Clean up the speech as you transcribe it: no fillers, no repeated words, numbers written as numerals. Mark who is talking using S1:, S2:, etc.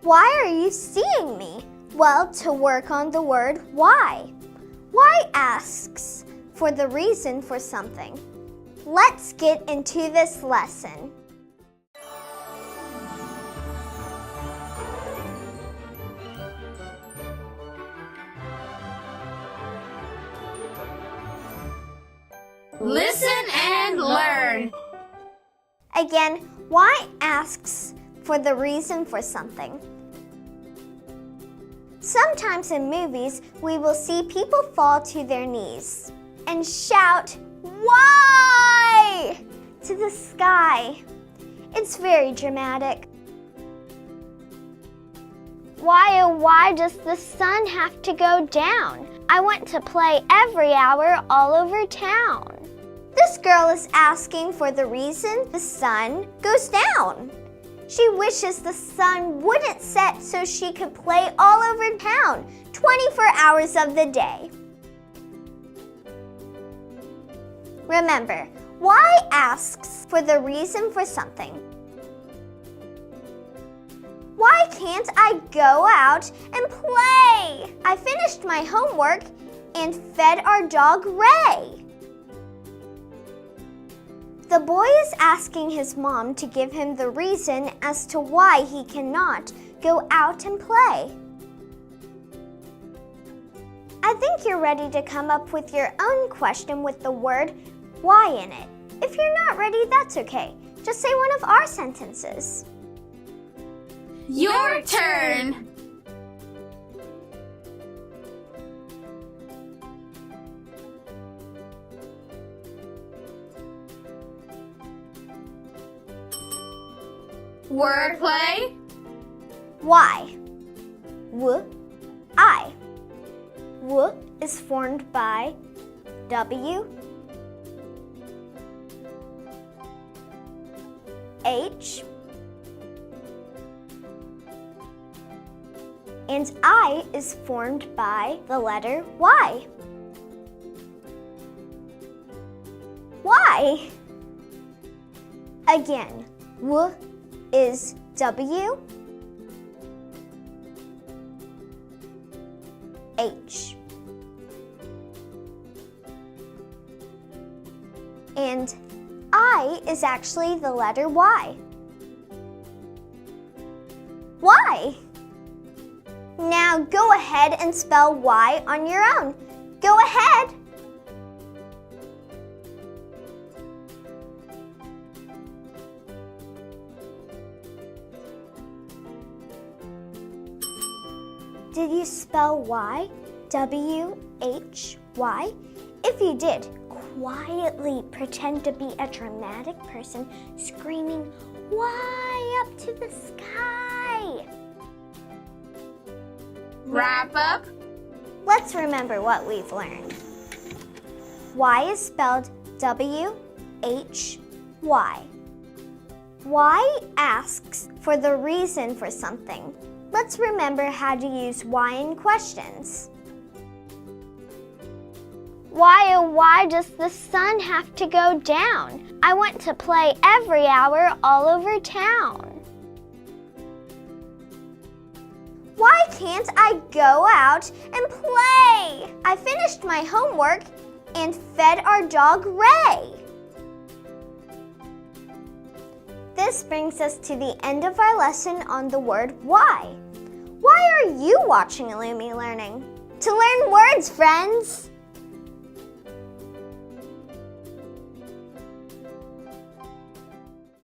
S1: Why are you seeing me? Well, to work on the word why. Why asks for the reason for something. Let's get into this lesson.
S2: Listen and learn.
S1: Again, why asks for the reason for something. Sometimes in movies, we will see people fall to their knees and shout, "Why?" to the sky. It's very dramatic. Why, oh why does the sun have to go down? I want to play every hour all over town. This girl is asking for the reason the sun goes down. She wishes the sun wouldn't set so she could play all over town 24 hours of the day. Remember, why asks for the reason for something. Why can't I go out and play? I finished my homework and fed our dog Ray. The boy is asking his mom to give him the reason as to why he cannot go out and play. I think you're ready to come up with your own question with the word why in it. If you're not ready, that's okay. Just say one of our sentences.
S2: Your turn. Wordplay.
S1: Why? I. W is formed by W, H, and I is formed by the letter Y. Why? Again, W is W, H, and I is actually the letter Y. Why? Now go ahead and spell Y on your own. Go ahead. Did you spell Y? W-H-Y? If you did, quietly pretend to be a dramatic person screaming, "Why?" up to the sky.
S2: Wrap up.
S1: Let's remember what we've learned. Y is spelled W-H-Y. Y asks for the reason for something. Let's remember how to use why in questions. Why, oh why does the sun have to go down? I want to play every hour all over town. Why can't I go out and play? I finished my homework and fed our dog Ray. This brings us to the end of our lesson on the word why. Why are you watching LUMI Learning? To learn words, friends!